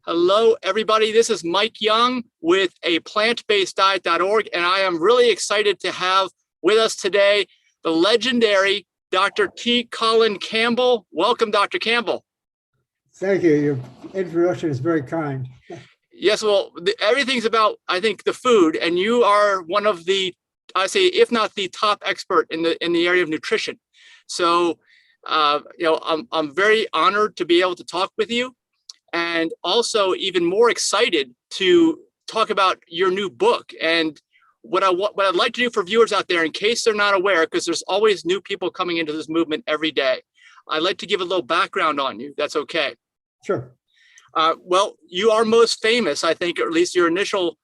Hello, everybody. This is Mike Young with aPlantBasedDiet.org, and I am really excited to have with us today the legendary Dr. T. Colin Campbell. Welcome, Dr. Campbell. Thank you. Your introduction is very kind. Yes, well, everything's about, I think, the food, and you are one of the, I say, if not the top expert in the area of nutrition. So, I'm very honored to be able to talk with you. And also even more excited to talk about your new book. And what I'd like to do for viewers out there, in case they're not aware, because there's always new people coming into this movement every day, I'd like to give a little background on you. That's okay. Sure. Well, you are most famous, I think, or at least your initial,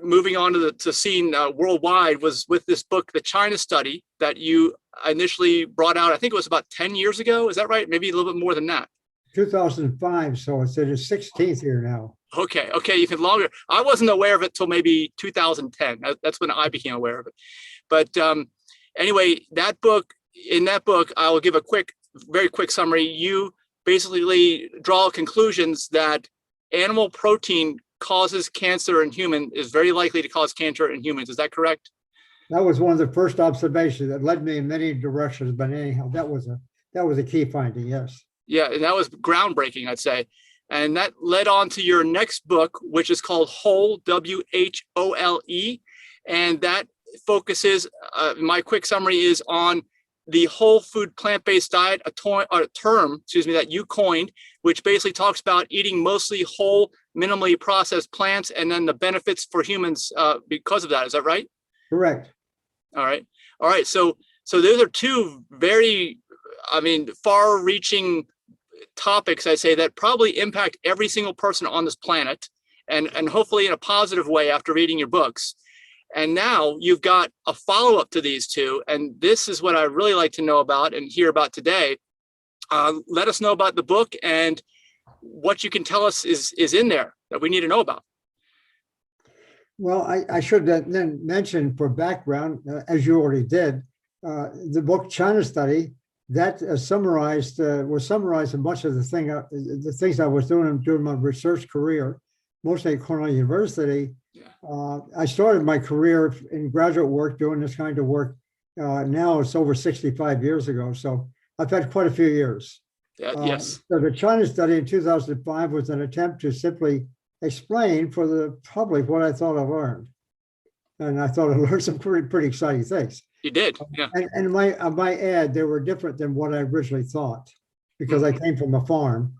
moving on to the scene worldwide was with this book, The China Study, that you initially brought out. I think it was about 10 years ago. Is that right? Maybe a little bit more than that. 2005, so it's in its 16th year now. Okay, even longer. I wasn't aware of it till maybe 2010. That's when I became aware of it. But anyway, in that book, I will give a very quick summary. You basically draw conclusions that animal protein causes cancer in humans, is very likely to cause cancer in humans. Is that correct? That was one of the first observations that led me in many directions, but anyhow, that was a key finding, yes. Yeah, and that was groundbreaking, I'd say. And that led on to your next book, which is called Whole, W-H-O-L-E. And that focuses, my quick summary is on the whole food plant-based diet, a term that you coined, which basically talks about eating mostly whole, minimally processed plants, and then the benefits for humans because of that. Is that right? Correct. All right. So those are two very, far-reaching topics, I say, that probably impact every single person on this planet, and hopefully in a positive way after reading your books. And now you've got a follow-up to these two, and this is what I really like to know about and hear about today. Let us know about the book and what you can tell us is in there that we need to know about. Well, I should then mention for background, as you already did, the book China Study, that was summarized in much of the things I was doing during my research career, mostly at Cornell University. I started my career in graduate work doing this kind of work. Now it's over 65 years ago, so I've had quite a few years. Yes. So the China Study in 2005 was an attempt to simply explain for the public what I thought I learned. And I thought I learned some pretty exciting things. You did, yeah. And I might add, they were different than what I originally thought, because I came from a farm,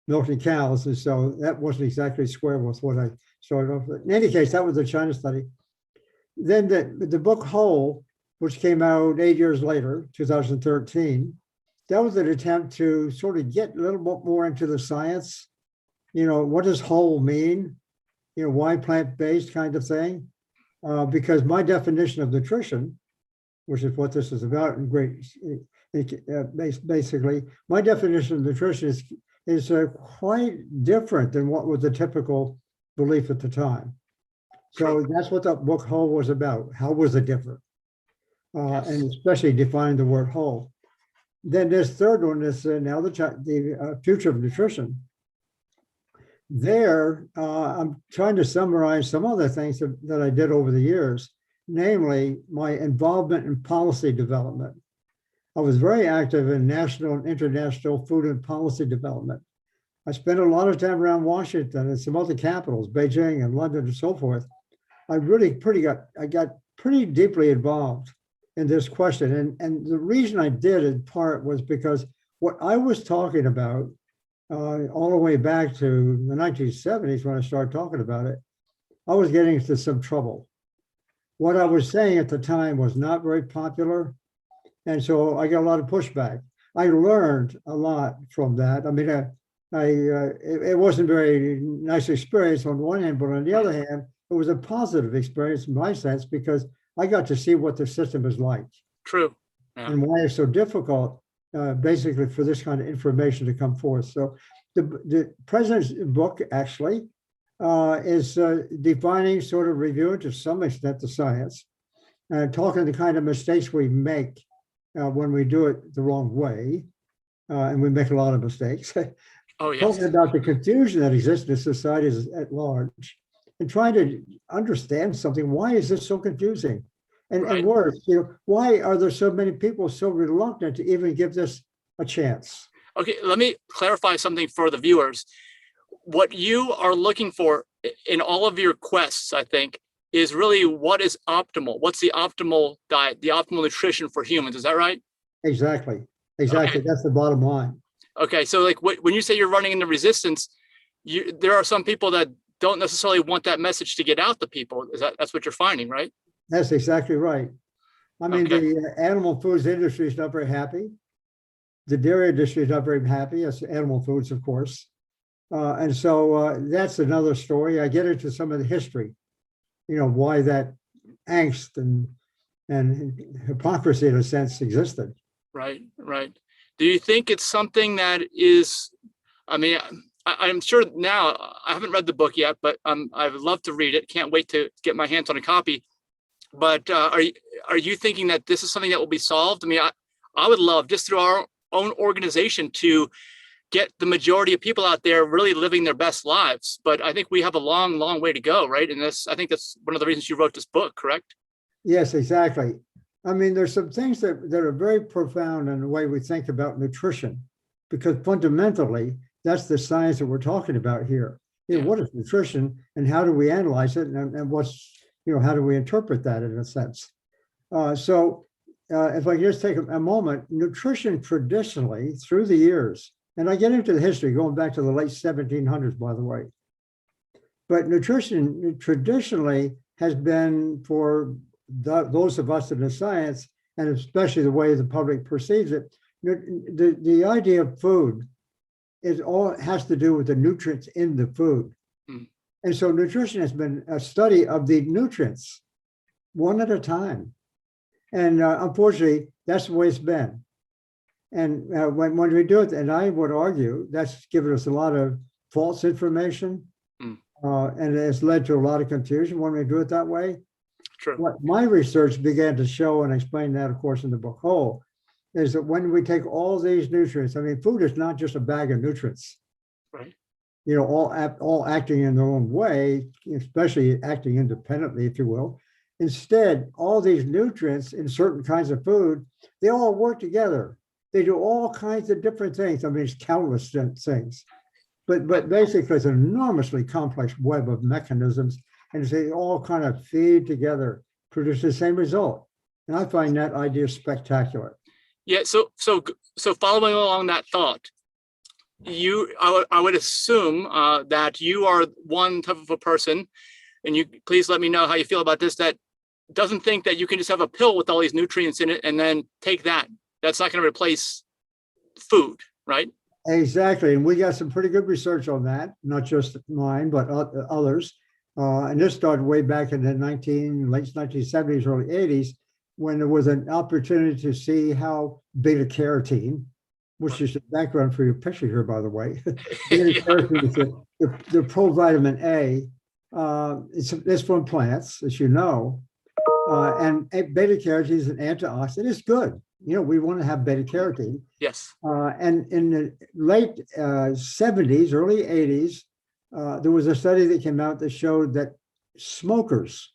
milking cows, and so that wasn't exactly square with what I started off with. In any case, that was the China Study. Then the book Whole, which came out 8 years later, 2013, that was an attempt to sort of get a little bit more into the science. What does whole mean? Why plant-based kind of thing? Because my definition of nutrition, which is what this is about basically, my definition of nutrition is quite different than what was the typical belief at the time. So that's what the book Whole was about. How was it different? And especially defining the word whole. Then this third one is now the future of nutrition. There, I'm trying to summarize some other things that I did over the years, namely my involvement in policy development. I was very active in national and international food and policy development. I spent a lot of time around Washington and some other capitals, Beijing and London and so forth. I got pretty deeply involved in this question. And the reason I did in part was because what I was talking about all the way back to the 1970s when I started talking about it, I was getting into some trouble. What I was saying at the time was not very popular, and so I got a lot of pushback. I learned a lot from that. It wasn't a very nice experience on one hand, but on the other hand, it was a positive experience in my sense because I got to see what the system is like. True. Yeah. And why it's so difficult basically for this kind of information to come forth. So the president's book actually is defining, sort of reviewing to some extent the science, and talking the kind of mistakes we make when we do it the wrong way. And we make a lot of mistakes. Oh, yes. talking about the confusion that exists in society at large, and trying to understand something. Why is this so confusing? And Right. worse, why are there so many people so reluctant to even give this a chance? Okay, let me clarify something for the viewers. What you are looking for in all of your quests, I think, is really what is optimal. What's the optimal diet, the optimal nutrition for humans? Is that right? Exactly. Okay. That's the bottom line. Okay. So, like, when you say you're running into resistance, there are some people that don't necessarily want that message to get out to people. That's what you're finding, right? That's exactly right. I mean, Okay. the animal foods industry is not very happy. The dairy industry is not very happy. It's animal foods, of course. And so that's another story. I get into some of the history, why that angst and hypocrisy, in a sense, existed. Right. Right. Do you think it's something that is, I mean, I'm sure now, I haven't read the book yet, but I would love to read it. Can't wait to get my hands on a copy. But are you thinking that this is something that will be solved? I mean, I would love, just through our own organization, to get the majority of people out there really living their best lives. But I think we have a long, long way to go, right? And I think that's one of the reasons you wrote this book, correct? Yes, exactly. I mean, there's some things that are very profound in the way we think about nutrition, because fundamentally, that's the science that we're talking about here. Yeah. What is nutrition and how do we analyze it, and how do we interpret that in a sense? If I can just take a moment, nutrition traditionally through the years, and I get into the history going back to the late 1700s, by the way, but nutrition traditionally has been, for those of us in the science, and especially the way the public perceives it, the idea of food has to do with the nutrients in the food. Mm. And so nutrition has been a study of the nutrients one at a time. And unfortunately, that's the way it's been. And when we do it, and I would argue that's given us a lot of false information, and it's led to a lot of confusion when we do it that way. True. What my research began to show, and explain that, of course, in the book whole, is that when we take all these nutrients, I mean, food is not just a bag of nutrients, right? All acting in their own way, especially acting independently, if you will. Instead, all these nutrients in certain kinds of food, they all work together. They do all kinds of different things. I mean, it's countless things. But basically, it's an enormously complex web of mechanisms, and they all kind of feed together, produce the same result. And I find that idea spectacular. Yeah. So following along that thought, I would assume that you are one type of a person, and you please let me know how you feel about this, that doesn't think that you can just have a pill with all these nutrients in it and then take that. That's not going to replace food, right? Exactly. And we got some pretty good research on that, not just mine, but others. And this started way back in the late 1970s, early 80s, when there was an opportunity to see how beta carotene, which is the background for your picture here, by the way, beta carotene is the provitamin A. It's from plants, as you know. And beta carotene is an antioxidant. It's good. We want to have beta carotene. Yes. And in the late 70s, early 80s, there was a study that came out that showed that smokers,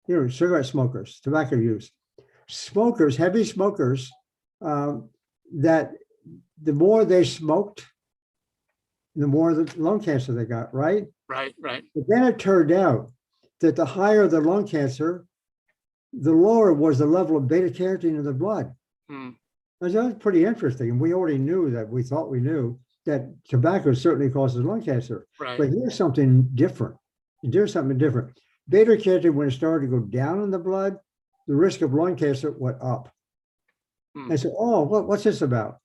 cigarette smokers, tobacco use, heavy smokers, that the more they smoked, the more the lung cancer they got, right? Right. But then it turned out that the higher the lung cancer, the lower was the level of beta carotene in the blood. That was pretty interesting. And we already knew that, we thought we knew that tobacco certainly causes lung cancer. Right. But here's something different. Beta carotene, when it started to go down in the blood, the risk of lung cancer went up. I said, what's this about?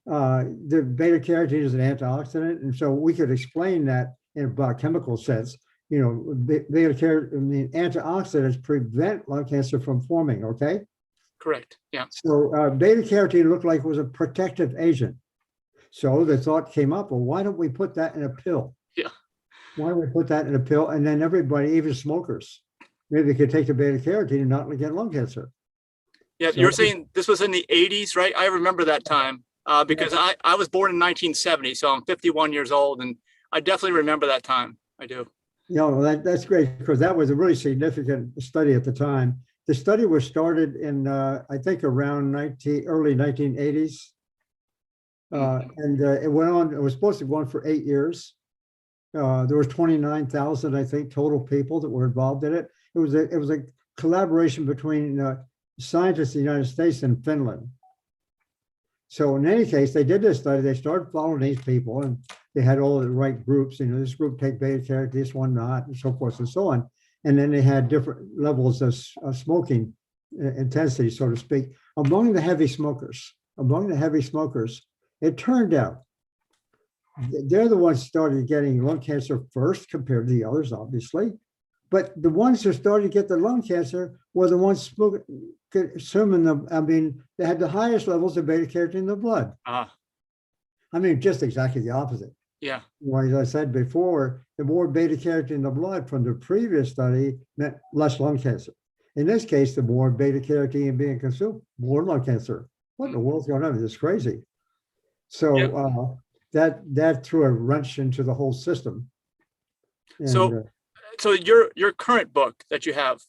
The beta carotene is an antioxidant. And so we could explain that in a biochemical sense. Beta carotene, antioxidants prevent lung cancer from forming, okay? Correct. Yeah. So beta carotene looked like it was a protective agent. So the thought came up, well, why don't we put that in a pill? Yeah. Why don't we put that in a pill? And then everybody, even smokers, maybe could take the beta carotene and not get lung cancer. Yeah. So, you're saying this was in the 80s, right? I remember that time. because I was born in 1970, so I'm 51 years old, and I definitely remember that time. I do. That's great, because that was a really significant study at the time. The study was started in, I think, around early 1980s. And it went on, it was supposed to go on for 8 years. There was 29,000, I think, total people that were involved in it. It was a collaboration between scientists in the United States and Finland. So in any case, they did this study. They started following these people, and they had all the right groups. This group take beta carotene, this one not, and so forth and so on. And then they had different levels of smoking intensity, so to speak, among the heavy smokers. It turned out they're the ones started getting lung cancer first compared to the others, obviously. But the ones who started to get the lung cancer were the ones consuming them. I mean, they had the highest levels of beta carotene in the blood. I mean, just exactly the opposite. Yeah. Well, as I said before, the more beta carotene in the blood from the previous study meant less lung cancer. In this case, the more beta carotene being consumed, more lung cancer. What in the world's going on? This is crazy. So that threw a wrench into the whole system. And, so your current book that you have,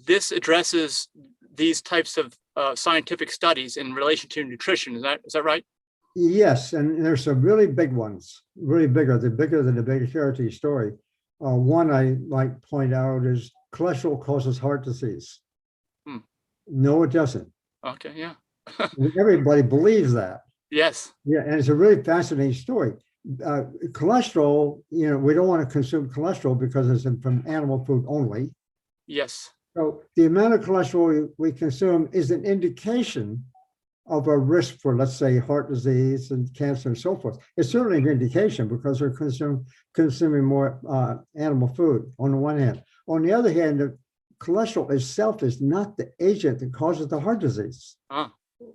this addresses these types of scientific studies in relation to nutrition. Is that right? Yes, and there's some really big ones, really bigger. They're bigger than the beta carotene story. One I might point out is cholesterol causes heart disease. No, it doesn't. Okay, yeah. Everybody believes that. Yes. Yeah, and it's a really fascinating story. Cholesterol, we don't want to consume cholesterol because it's from animal food only. Yes. So the amount of cholesterol we consume is an indication of a risk for, let's say, heart disease and cancer and so forth. It's certainly an indication because we're consuming more animal food on the one hand. On the other hand, the cholesterol itself is not the agent that causes the heart disease.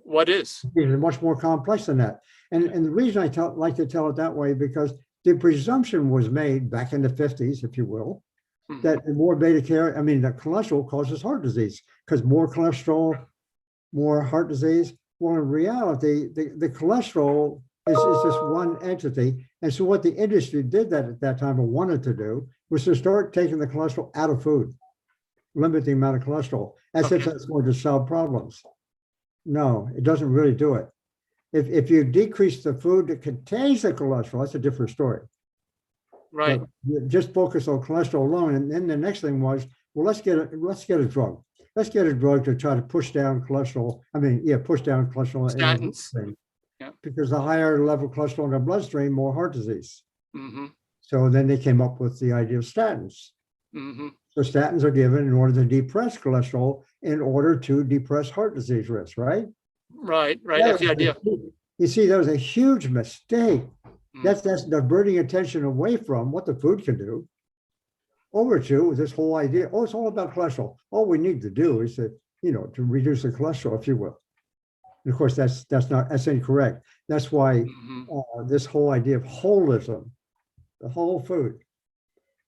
What is? It's much more complex than that. And the reason I like to tell it that way, because the presumption was made back in the 50s, if you will, that the more that cholesterol causes heart disease, because more cholesterol, more heart disease. Well, in reality, the cholesterol is just one entity. And so what the industry did at that time, or wanted to do, was to start taking the cholesterol out of food, limit the amount of cholesterol, as if that's going to solve problems. No, it doesn't really do it. If you decrease the food that contains the cholesterol, that's a different story. Right. But just focus on cholesterol alone. And then the next thing was, well, let's get a drug. Let's get a drug to try to push down cholesterol. Push down cholesterol. Statins. Because the higher level of cholesterol in the bloodstream, more heart disease. So then they came up with the idea of statins. So statins are given in order to depress cholesterol, in order to depress heart disease risk, right? Right. That's the idea. You see, that was a huge mistake. That's diverting attention away from what the food can do over to this whole idea. It's all about cholesterol. All we need to do is to reduce the cholesterol, if you will. And of course, that's incorrect. That's why this whole idea of holism, the whole food,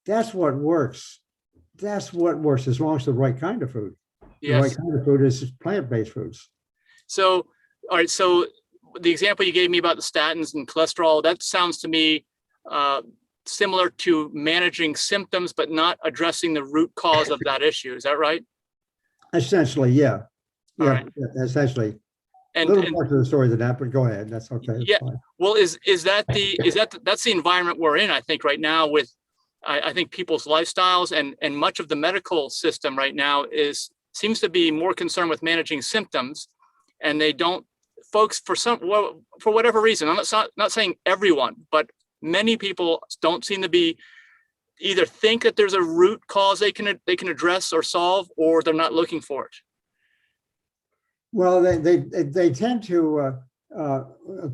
that's what works. That's what works, as long as the right kind of food. Yes. The right kind of food is plant-based foods. So, all right. So the example you gave me about the statins and cholesterol, that sounds to me similar to managing symptoms, but not addressing the root cause of that issue. Is that right? Essentially, yeah. Yeah, essentially. And a little more to the story than that, but go ahead. That's okay. Yeah. Well, that's the environment we're in, I think, right now, with I think people's lifestyles and much of the medical system right now seems to be more concerned with managing symptoms, and they don't, folks, for whatever reason, I'm not saying everyone, but many people don't seem to be either think that there's a root cause they can address or solve, or they're not looking for it. Well, they tend to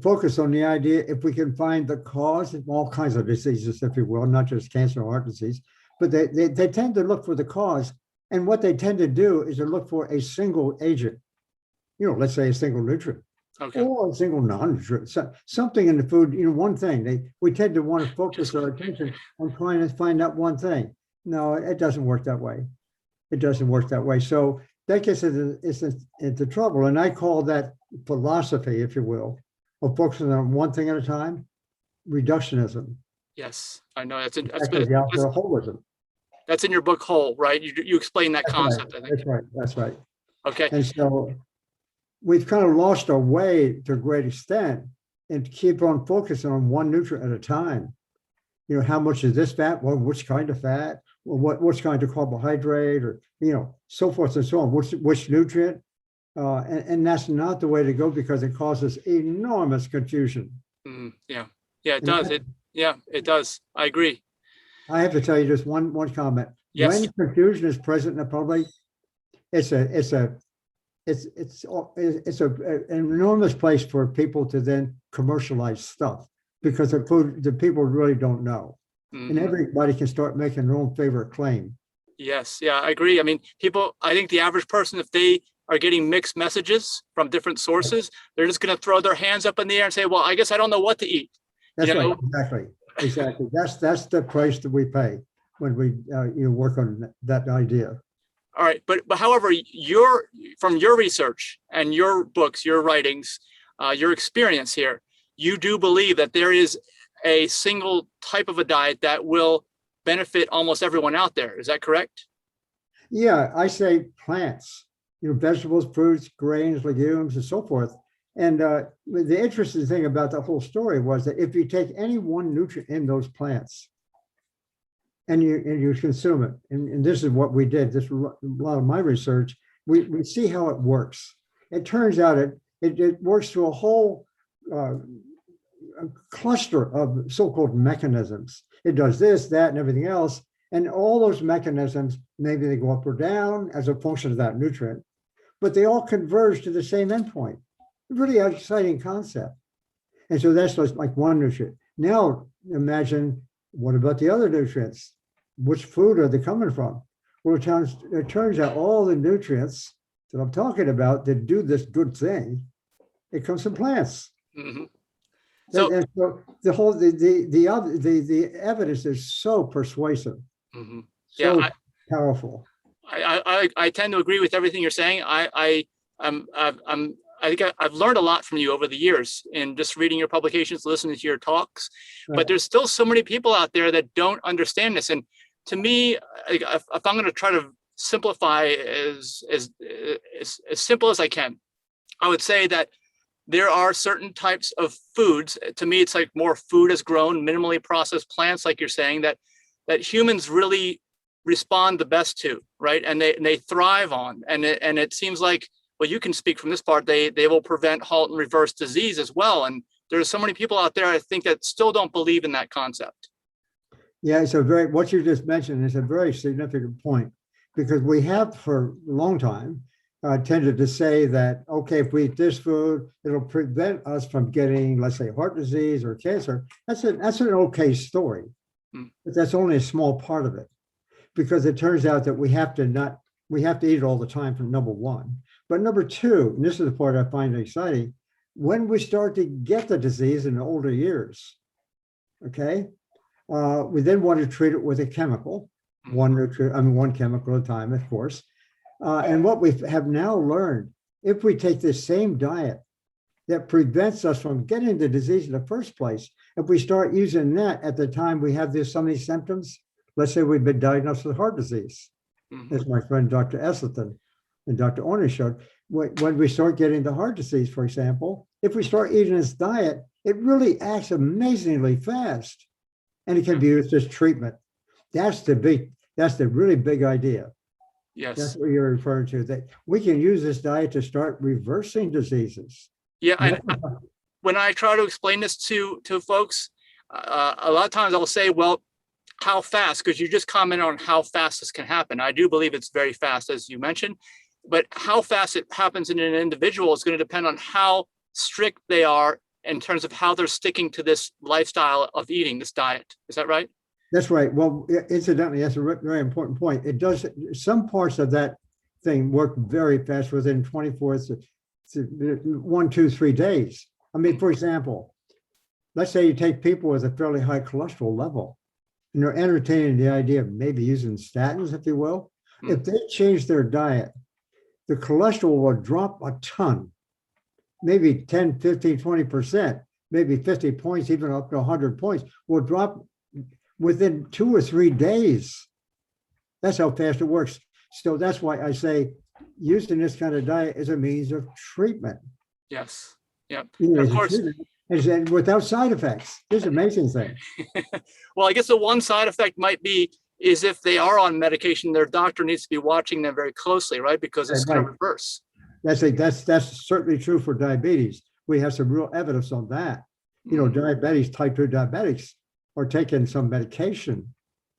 focus on the idea, if we can find the cause of all kinds of diseases, if you will, not just cancer or heart disease, but they tend to look for the cause. And what they tend to do is to look for a single agent, let's say a single nutrient, or a single non-nutrient, something in the food, one thing. We tend to want to focus our attention on trying to find that one thing. No, it doesn't work that way. So that gets into trouble. And I call that philosophy, if you will, of focusing on one thing at a time, reductionism. Yes, I know Actually, the opposite of holism. that's in your book Whole, right? You explain that That's concept, right. I think. That's right. That's right. Okay. And so we've kind of lost our way to a great extent and keep on focusing on one nutrient at a time. You know, how much is this fat? Well, which kind of fat? Well, what's kind of carbohydrate, or, you know, so forth and so on. Which nutrient? And that's not the way to go, because it causes enormous confusion. Yeah, it And does. It does. I agree. I have to tell you just one comment. Yes. When confusion is present in the public, it's an enormous place for people to then commercialize stuff, because the people really don't know, and everybody can start making their own favorite claim. Yes, yeah, I agree. I mean, I think the average person, if they are getting mixed messages from different sources, they're just going to throw their hands up in the air and say, well, I guess I don't know what to eat. That's right. Exactly. That's the price that we pay when we work on that idea. All right, but however, from your research and your books, your writings, your experience here, you do believe that there is a single type of a diet that will benefit almost everyone out there. Is that correct? Yeah, I say plants, vegetables, fruits, grains, legumes, and so forth. And the interesting thing about the whole story was that if you take any one nutrient in those plants and you consume it, and this is what we did, this is a lot of my research, we see how it works. It turns out it works through a whole a cluster of so-called mechanisms. It does this, that, and everything else. And all those mechanisms, maybe they go up or down as a function of that nutrient, but they all converge to the same endpoint. Really exciting concept. And so that's just like one nutrient. Now imagine, what about the other nutrients? Which food are they coming from? Well, it turns out all the nutrients that I'm talking about that do this good thing, it comes from plants. So the whole the evidence is so persuasive, so powerful. I tend to agree with everything you're saying. I think I've learned a lot from you over the years in just reading your publications, listening to your talks. Right. But there's still so many people out there that don't understand this. And to me, if I'm going to try to simplify as simple as I can, I would say that there are certain types of foods. To me, it's like more food as grown, minimally processed plants, like you're saying, that humans really respond the best to, right? And they thrive on. And it seems like, well, you can speak from this part, they will prevent, halt, and reverse disease as well. And there's so many people out there, I think, that still don't believe in that concept. Yeah, what you just mentioned is a very significant point, because we have for a long time tended to say that, okay, if we eat this food, it'll prevent us from getting, let's say, heart disease or cancer. That's an okay story, but that's only a small part of it, because it turns out that we have to eat it all the time, for number one. But number two, and this is the part I find exciting, when we start to get the disease in the older years, okay, we then want to treat it with a chemical, one chemical at a time, of course. And what we have now learned, if we take this same diet that prevents us from getting the disease in the first place, if we start using that at the time we have some of these symptoms, let's say we've been diagnosed with heart disease, as my friend Dr. Esselton and Dr. Ornish showed, when we start getting the heart disease, for example, if we start eating this diet, it really acts amazingly fast, and it can be used as treatment. That's the really big idea. Yes. That's what you're referring to, that we can use this diet to start reversing diseases. Yeah, and when I try to explain this to folks, a lot of times I'll say, well, how fast? Because you just commented on how fast this can happen. I do believe it's very fast, as you mentioned, but how fast it happens in an individual is going to depend on how strict they are in terms of how they're sticking to this lifestyle of eating, this diet. Is that right? That's right. Well, incidentally, that's a very important point. It does, some parts of that thing work very fast within 24 to 1, 2, 3 days. I mean, for example, let's say you take people with a fairly high cholesterol level, and they're entertaining the idea of maybe using statins, if you will. If they change their diet, the cholesterol will drop a ton. maybe 10, 15, 20%, maybe 50 points, even up to 100 points, will drop within 2 or 3 days. That's how fast it works. So that's why I say using this kind of diet is a means of treatment. Yes. Yeah. You know, And of as a course, treatment, and without side effects. This is an amazing thing. well, I guess the one side effect might be is if they are on medication, their doctor needs to be watching them very closely, right? Because it's going to reverse. That's certainly true for diabetes. We have some real evidence on that. You know, diabetics, type 2 diabetics are taking some medication,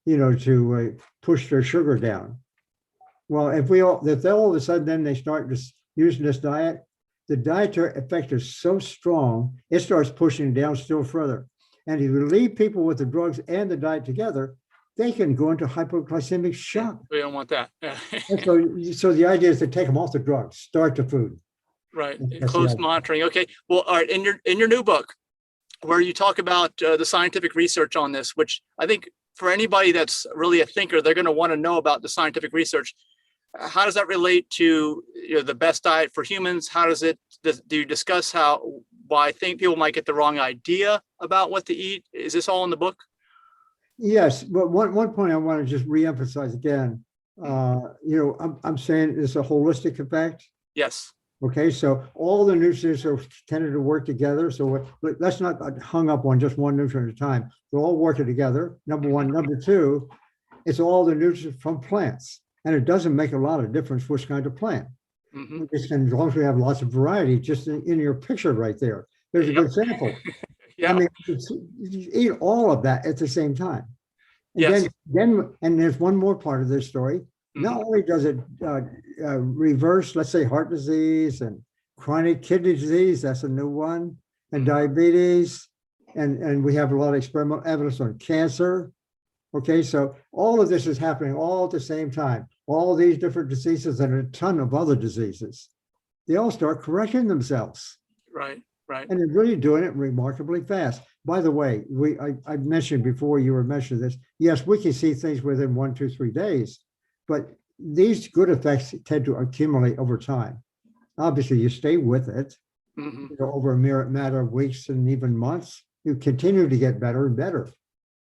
you know, to push their sugar down. Well, if they all of a sudden then they start just using this diet, the dietary effect is so strong, it starts pushing down still further. And if you leave people with the drugs and the diet together, they can go into hypoglycemic shock. We don't want that. So the idea is to take them off the drugs, start the food. Right. Close monitoring. Okay. Well, all right. In your new book, where you talk about the scientific research on this, which I think for anybody that's really a thinker, they're going to want to know about the scientific research. How does that relate to the best diet for humans? How does it? Do you discuss why I think people might get the wrong idea about what to eat? Is this all in the book? Yes, but one point I want to just reemphasize again. I'm saying it's a holistic effect. Yes. Okay, so all the nutrients are tended to work together. So let's not hung up on just one nutrient at a time. They're all working together. Number one. Number two, it's all the nutrients from plants. And it doesn't make a lot of difference which kind of plant. As long as we have lots of variety, just in your picture right there. There's a good example. Yeah. I mean, you eat all of that at the same time. And yes. then there's one more part of this story. Not only does it reverse, let's say, heart disease and chronic kidney disease, that's a new one, and diabetes, and we have a lot of experimental evidence on cancer. Okay, so all of this is happening all at the same time. All these different diseases and a ton of other diseases, they all start correcting themselves. Right. And they're really doing it remarkably fast. By the way, I mentioned before you were mentioning this. Yes, we can see things within 1, 2, 3 days, but these good effects tend to accumulate over time. Obviously, you stay with it over a mere matter of weeks and even months. You continue to get better and better.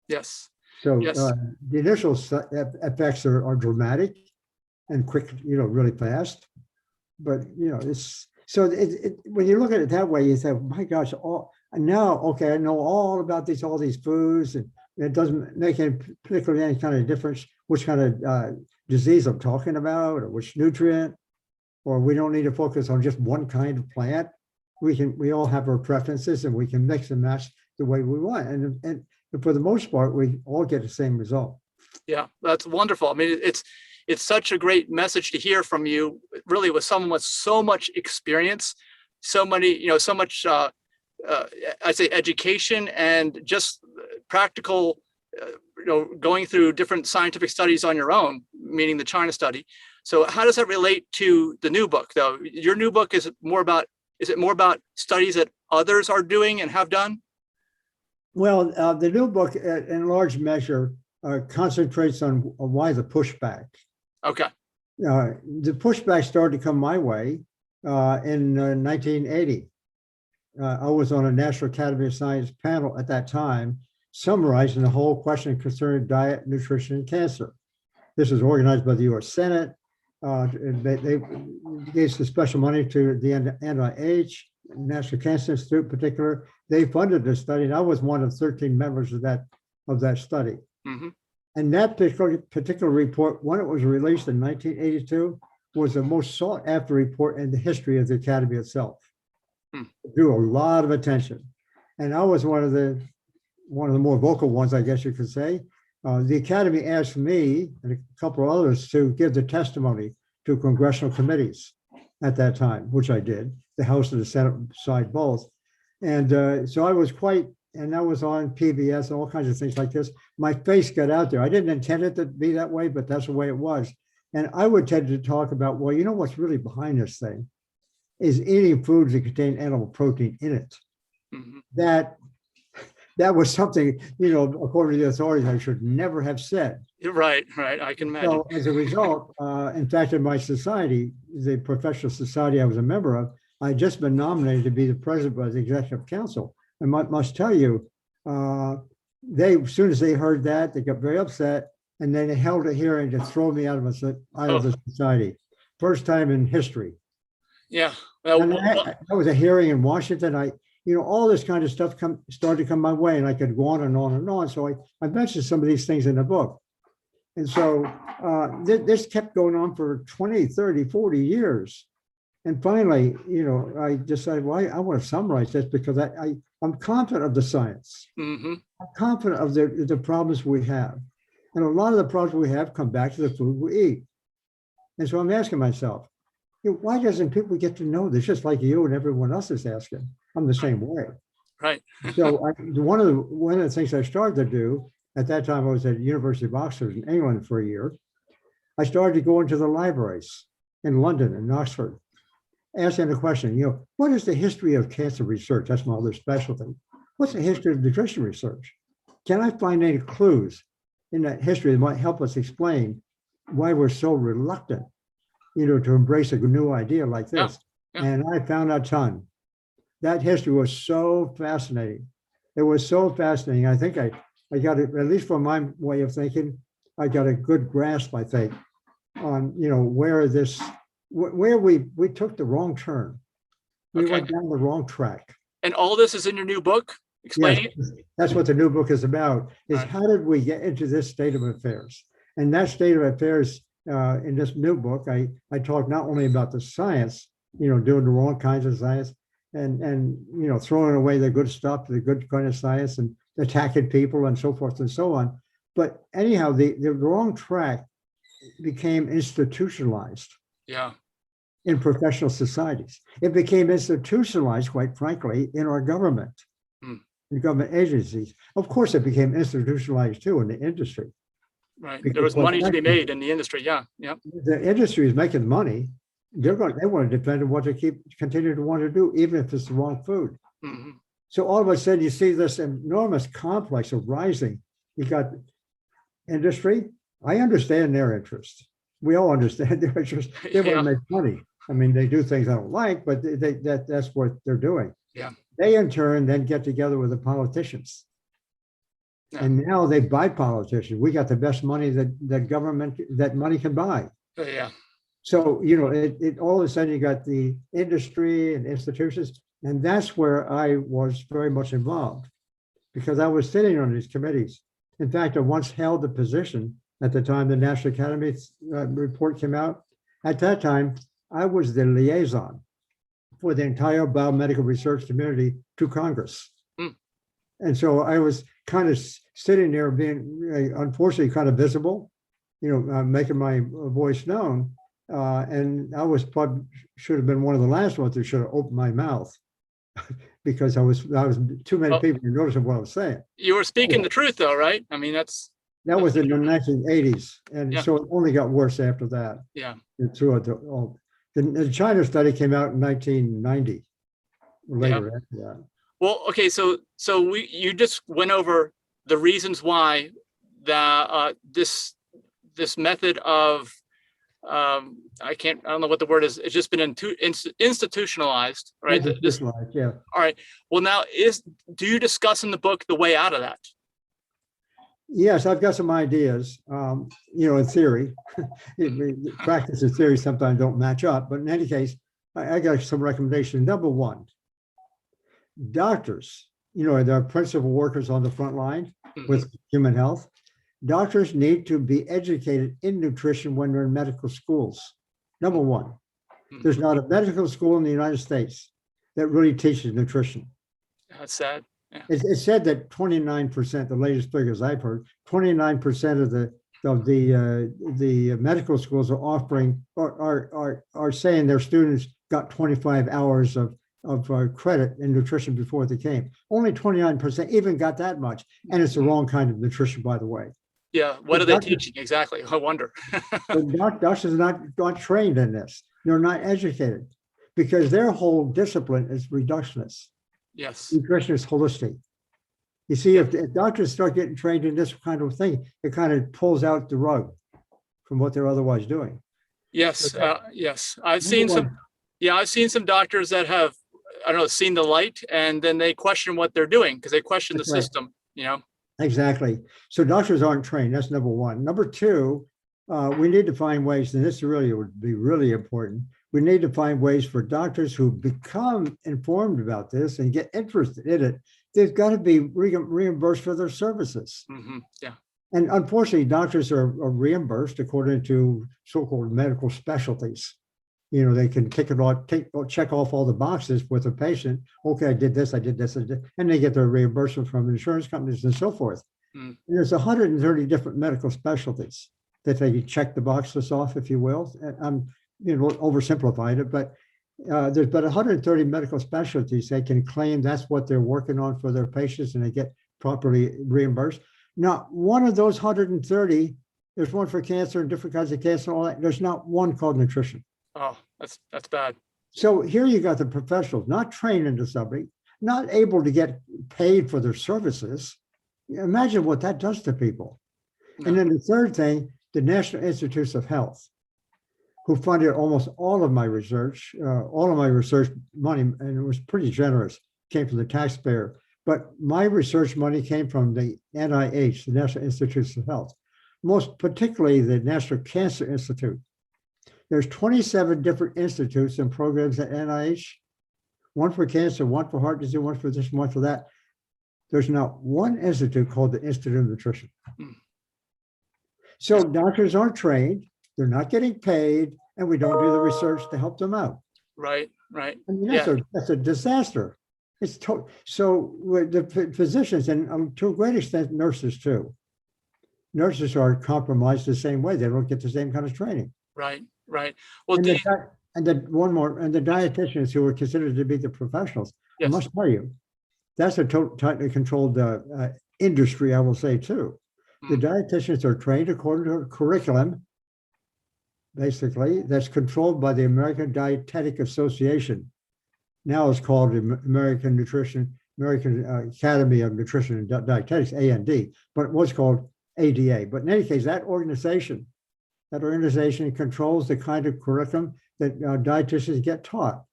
Yes. So the initial effects are dramatic and quick, really fast. But it's so when you look at it that way, you say, "My gosh! I know all about all these foods, and it doesn't make particularly any kind of difference which kind of disease I'm talking about, or which nutrient, or we don't need to focus on just one kind of plant. We all have our preferences, and we can mix and match the way we want, and for the most part, we all get the same result." Yeah, that's wonderful. I mean, it's such a great message to hear from you, really, with someone with so much experience, so many, so much, I'd say, education and just practical, going through different scientific studies on your own, meaning the China study. So how does that relate to the new book, though? Your new book is it more about studies that others are doing and have done? Well, the new book, in large measure, concentrates on why the pushback. Okay. The pushback started to come my way in 1980. I was on a National Academy of Science panel at that time, summarizing the whole question concerning diet, nutrition, and cancer. This was organized by the U.S. Senate. They gave some special money to the NIH, National Cancer Institute in particular. They funded this study, and I was one of 13 members of that study. And that particular report, when it was released in 1982, was the most sought after report in the history of the Academy itself. It drew a lot of attention. And I was one of the more vocal ones, I guess you could say. The Academy asked me and a couple of others to give the testimony to congressional committees at that time, which I did, the House and the Senate side both. And so I was and I was on PBS and all kinds of things like this. My face got out there. I didn't intend it to be that way, but that's the way it was. And I would tend to talk about, well, what's really behind this thing is eating foods that contain animal protein in it. That was something, according to the authorities, I should never have said. Right. I can imagine. So as a result, in fact, in my society, the professional society I was a member of, I had just been nominated to be the president of the executive council. And must tell you, as soon as they heard that, they got very upset, and then they held a hearing to throw me out of the society. First time in history. Yeah. And that was a hearing in Washington. All this kind of stuff started to come my way, and I could go on and on and on. So I mentioned some of these things in the book. And so this kept going on for 20, 30, 40 years. And finally, I decided, well, I want to summarize this because I'm confident of the science. Mm-hmm. I'm confident of the problems we have. And a lot of the problems we have come back to the food we eat. And so I'm asking myself, why doesn't people get to know this, just like you and everyone else is asking? I'm the same way. Right. So one of the things I started to do, at that time I was at the University of Oxford in England for a year. I started to go into the libraries in London and Oxford, asking the question, what is the history of cancer research? That's my other specialty. What's the history of nutrition research? Can I find any clues in that history that might help us explain why we're so reluctant, to embrace a new idea like this? Yeah. And I found a ton. That history was so fascinating. It was so fascinating. I think I got it, at least from my way of thinking, I got a good grasp, I think, on, where we took the wrong turn. We went down the wrong track. And all this is in your new book? Explaining it? That's what the new book is about, is how did we get into this state of affairs? And that state of affairs, in this new book, I talk not only about the science, doing the wrong kinds of science, and throwing away the good stuff, the good kind of science, and attacking people and so forth and so on. But anyhow, the wrong track became institutionalized. Yeah. In professional societies. It became institutionalized, quite frankly, in our government, in government agencies. Of course, it became institutionalized too in the industry. Right. There was money to be made in the industry. Yeah. Yeah. The industry is making money. They want to defend what they continue to want to do, even if it's the wrong food. Mm-hmm. So all of a sudden, you see this enormous complex of rising. You got industry. I understand their interest. We all understand their interest. They want to make money. I mean, they do things I don't like, but that's what they're doing. Yeah. They in turn then get together with the politicians. Yeah. And now they buy politicians. We got the best money that money can buy. Yeah. So, it all of a sudden you got the industry and institutions, and that's where I was very much involved because I was sitting on these committees. In fact, I once held the position at the time the National Academy report came out. At that time, I was the liaison for the entire biomedical research community to Congress. Mm. And so I was kind of sitting there being, unfortunately, kind of visible, making my voice known. And I should have been one of the last ones that should have opened my mouth because I was too many people to notice what I was saying. You were speaking the truth though, right? I mean, that was in the 1980s. And so it only got worse after that. Yeah. Throughout the China study came out in 1990, later after that. Well, okay, so you just went over the reasons why this method of I don't know what the word is. It's just been institutionalized, right? Institutionalized, yeah. All right. Well, now do you discuss in the book the way out of that? Yes, I've got some ideas. In theory, practice and theory sometimes don't match up. But in any case, I got some recommendations. Number one, doctors. They're principal workers on the front line with human health. Doctors need to be educated in nutrition when they're in medical schools. Number one, there's not a medical school in the United States that really teaches nutrition. That's sad. Yeah. It's said that 29%, the latest figures I've heard, 29% of the medical schools are offering are saying their students got 25 hours of credit in nutrition before they came. Only 29% even got that much, and it's the wrong kind of nutrition, by the way. Yeah, what are they teaching exactly? I wonder. Doctors are not trained in this. They're not educated because their whole discipline is reductionist. Yes. Nutrition is holistic. You see, if doctors start getting trained in this kind of thing, it kind of pulls out the rug from what they're otherwise doing. Yes, yes. I've seen some. Yeah, I've seen some doctors that have, I don't know, seen the light, and then they question what they're doing because they question the That's right. system, you know? Exactly. So doctors aren't trained. That's number one. Number two, we need to find ways, and this really would be really important. We need to find ways for doctors who become informed about this and get interested in it. They've got to be reimbursed for their services. Yeah. And unfortunately, doctors are reimbursed according to so-called medical specialties. You know, they can check off all the boxes with a patient. Okay, I did this, I did this, and they get their reimbursement from insurance companies and so forth. And there's 130 different medical specialties that they check the boxes off, if you will. And I'm, oversimplified it, but there's about 130 medical specialties they can claim that's what they're working on for their patients, and they get properly reimbursed. Not one of those 130, there's one for cancer and different kinds of cancer, and all that. There's not one called nutrition. Oh, that's bad. So here you got the professionals not trained in the subject, not able to get paid for their services. Imagine what that does to people. No. And then the third thing, the National Institutes of Health, who funded almost all of my research money, and it was pretty generous, came from the taxpayer. But my research money came from the NIH, the National Institutes of Health, most particularly the National Cancer Institute. There's 27 different institutes and programs at NIH, one for cancer, one for heart disease, one for this, one for that. There's not one institute called the Institute of Nutrition. So doctors aren't trained, they're not getting paid, and we don't do the research to help them out. Right. I mean, that's a disaster. It's so with the physicians, and to a great extent, nurses too. Nurses are compromised the same way. They don't get the same kind of training. Right. Well, and the dietitians who are considered to be the professionals, yes. I must tell you, that's a tightly controlled industry, I will say too. The dietitians are trained according to a curriculum, basically, that's controlled by the American Dietetic Association. Now it's called the American Academy of Nutrition and Dietetics, A&D, but it was called ADA. But in any case, that organization controls the kind of curriculum that dietitians get taught.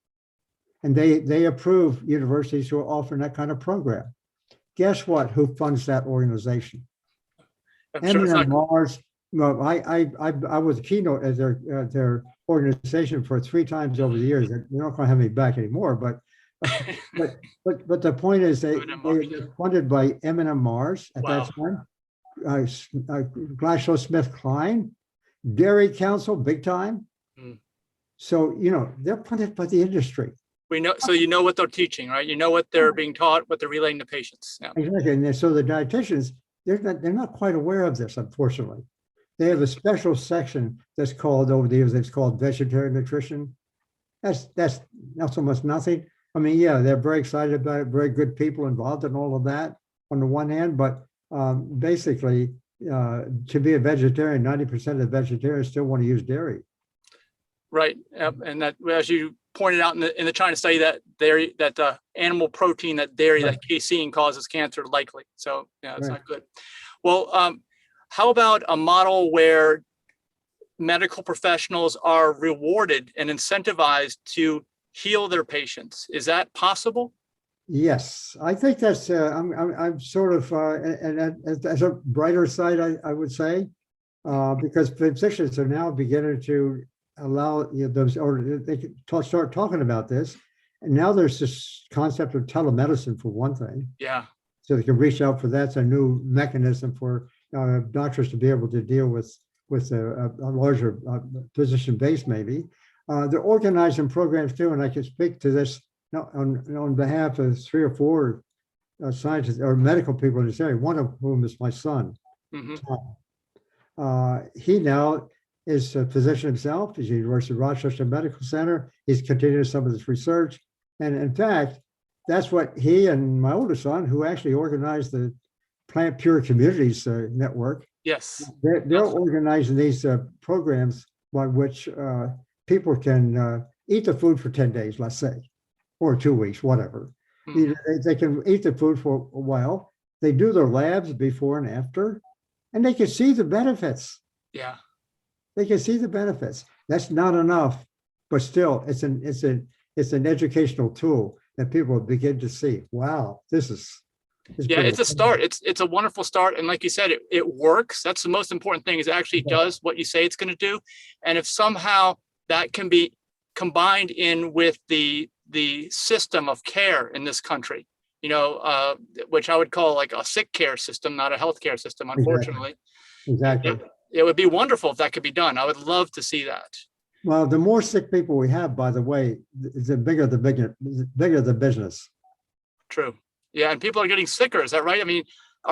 And they approve universities who are offering that kind of program. Guess what? Who funds that organization? Sure Mars. Well, I was a keynote at their organization for 3 times over the years. They're not going to have me back anymore, but the point is they're funded by Mars at that time, GlaxoSmithKline, Dairy Council, big time. So they're funded by the industry. We know, so you know what they're teaching, right? You know what they're being taught, what they're relaying to patients. Yeah. Exactly, and so the dietitians, they're not quite aware of this, unfortunately. They have a special section that's called, over the years, it's called vegetarian nutrition. That's not so much nothing. I mean, yeah, they're very excited about it, very good people involved in all of that on the one hand, but basically, to be a vegetarian, 90% of the vegetarians still want to use dairy. Right, and that, as you pointed out in the China study, that dairy, that animal protein, that dairy, that casein causes cancer likely. So yeah, it's not good. Well, how about a model where medical professionals are rewarded and incentivized to heal their patients? Is that possible? Yes, I think that's. I'm sort of, and as a brighter side, I would say, because physicians are now beginning to allow those, or they can start talking about this, and now there's this concept of telemedicine for one thing. Yeah. So they can reach out for that. It's a new mechanism for doctors to be able to deal with a larger physician base, maybe. They're organizing programs too, and I can speak to this on behalf of 3 or 4 scientists or medical people in this area, one of whom is my son. He now is a physician himself. He's at the University of Rochester Medical Center. He's continuing some of this research. And in fact, that's what he and my older son, who actually organized the Plant Pure Communities Network. Yes. They're organizing these programs by which people can eat the food for 10 days, let's say, or 2 weeks, whatever. They can eat the food for a while. They do their labs before and after, and they can see the benefits. Yeah. They can see the benefits. That's not enough but still, it's an educational tool that people begin to see. Wow, Yeah, it's a start. It's a wonderful start. And like you said, it works. That's the most important thing, is it actually does what you say it's going to do. And if somehow that can be combined in with the system of care in this country, which I would call like a sick care system, not a healthcare system, unfortunately. Exactly. It would be wonderful if that could be done. I would love to see that. Well, the more sick people we have, by the way, the bigger the business. True. Yeah, and people are getting sicker. Is that right? I mean,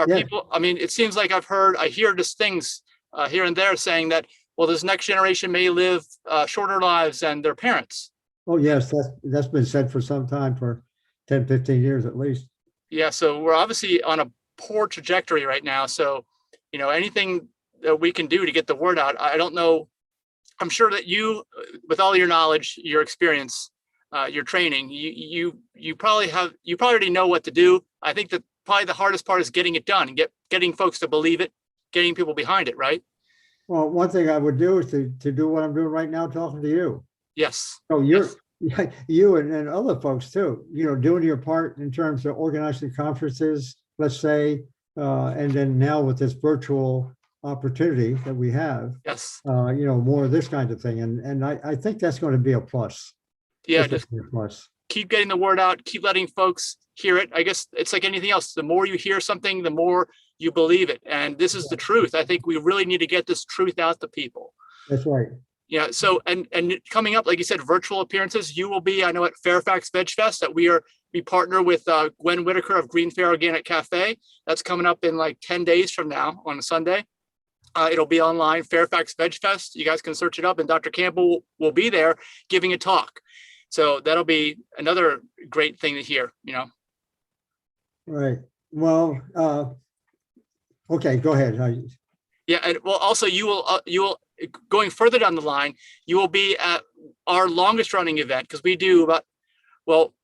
people? I mean, it seems like I hear just things here and there saying that, well, this next generation may live shorter lives than their parents. Oh, yes, that's been said for some time, for 10, 15 years at least. Yeah, so we're obviously on a poor trajectory right now. So, anything that we can do to get the word out, I don't know. I'm sure that you, with all your knowledge, your experience, your training, you probably already know what to do. I think that probably the hardest part is getting it done and getting folks to believe it, getting people behind it, right? Well, one thing I would do is to do what I'm doing right now, talking to you. Yes. So you and other folks too, doing your part in terms of organizing conferences, let's say, and then now with this virtual opportunity that we have, yes, more of this kind of thing. And I think that's going to be a plus. Yeah, just keep getting the word out, keep letting folks hear it. I guess it's like anything else. The more you hear something, the more you believe it. And this is the truth. I think we really need to get this truth out to people. That's right. Yeah. So, and coming up, like you said, virtual appearances, you will be, I know, at Fairfax Veg Fest that we partner with Gwen Whitaker of Green Fair Organic Cafe. That's coming up in like 10 days from now on a Sunday. It'll be online, Fairfax Veg Fest. You guys can search it up, and Dr. Campbell will be there giving a talk. So that'll be another great thing to hear, Right. Well, okay, go ahead. Yeah, and well, also you will going further down the line, you will be at our longest running event, because we do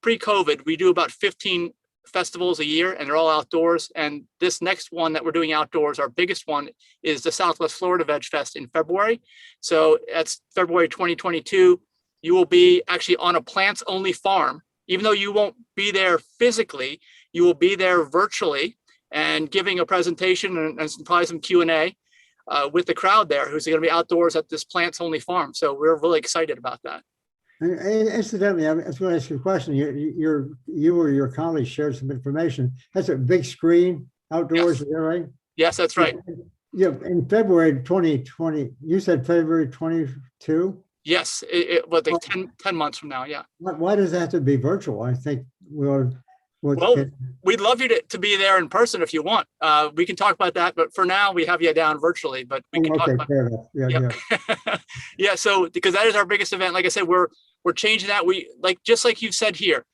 pre-COVID, we do about 15 festivals a year, and they're all outdoors. And this next one that we're doing outdoors, our biggest one, is the Southwest Florida Veg Fest in February. So that's February 2022. You will be actually on a plants only farm. Even though you won't be there physically, you will be there virtually and giving a presentation and probably some Q&A with the crowd there, who's going to be outdoors at this plants only farm. So we're really excited about that. Incidentally, I was going to ask you a question. You or your colleagues shared some information. That's a big screen outdoors, yes. Is that right? Yes, that's right. Yeah, in February 2020, you said February 22? Yes, it was like 10 months from now, yeah. Why does that have to be virtual? I think we'd love you to be there in person if you want. We can talk about that, but for now we have you down virtually, but we can talk about yeah. Yeah, so because that is our biggest event. Like I said, we're changing that. Just like you've said here,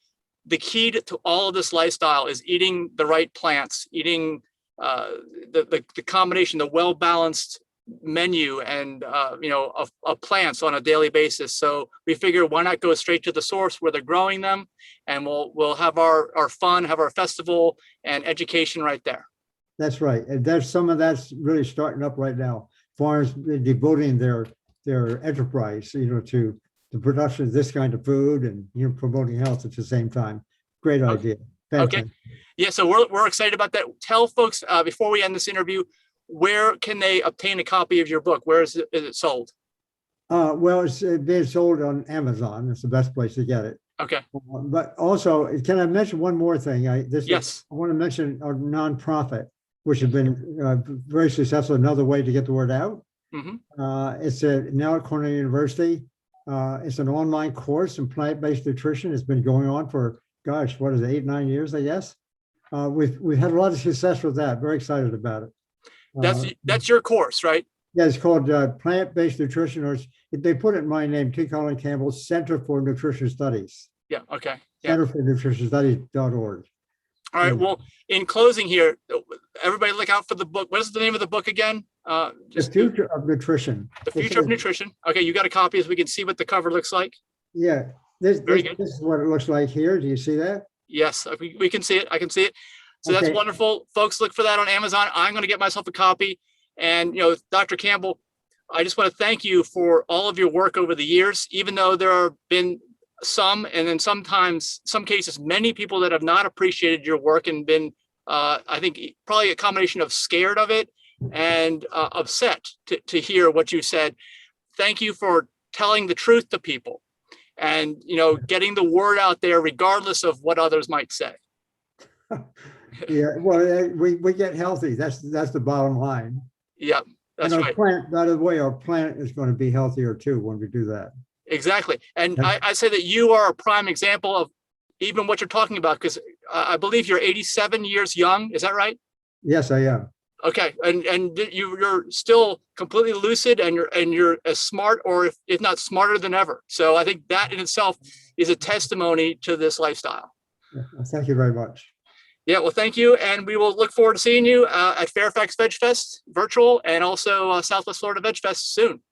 the key to all of this lifestyle is eating the right plants, eating the combination, the well-balanced menu and of plants on a daily basis. So we figure, why not go straight to the source where they're growing them, and we'll have our fun, have our festival and education right there. That's right. And there's some of that's really starting up right now. Farms devoting their enterprise, to the production of this kind of food and promoting health at the same time. Great idea. Okay. Yeah, so we're excited about that. Tell folks before we end this interview, where can they obtain a copy of your book? Where is it sold? Well, it's being sold on Amazon. It's the best place to get it. Okay. But also, can I mention one more thing? Yes. I want to mention our nonprofit, which has been very successful. Another way to get the word out. Mm-hmm. It's now at Cornell University. It's an online course in plant-based nutrition. It's been going on for, 8, 9 years, I guess. We've had a lot of success with that. Very excited about it. That's your course, right? Yeah, it's called Plant-Based Nutrition, or they put it in my name, T. Colin Campbell, Center for Nutrition Studies. Yeah, okay. Yeah. Center for nutritionstudies.org. All right, well, in closing here, everybody look out for the book. What is the name of the book again? The Future of Nutrition. The Future of Nutrition. Okay, you got a copy so we can see what the cover looks like? Yeah, this is what it looks like here. Do you see that? Yes, we can see it. I can see it. So that's wonderful. Folks, look for that on Amazon. I'm going to get myself a copy. And, Dr. Campbell, I just want to thank you for all of your work over the years, even though there have been some, and then sometimes, some cases, many people that have not appreciated your work and been, I think, probably a combination of scared of it and upset to hear what you said. Thank you for telling the truth to people and, getting the word out there regardless of what others might say. Yeah, well, we get healthy. That's the bottom line. Yep, that's and our right. planet, by the way, our planet is going to be healthier too when we do that. Exactly. And I say that you are a prime example of even what you're talking about, because I believe you're 87 years young. Is that right? Yes, I am. Okay. And you're still completely lucid, and you're as smart, or if not smarter than ever. So I think that in itself is a testimony to this lifestyle. Yeah, thank you very much. Yeah, well, thank you. And we will look forward to seeing you at Fairfax Veg Fest virtual, and also Southwest Florida Veg Fest soon.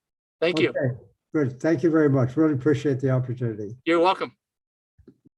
Thank you. Good. Thank you very much. Really appreciate the opportunity. You're welcome.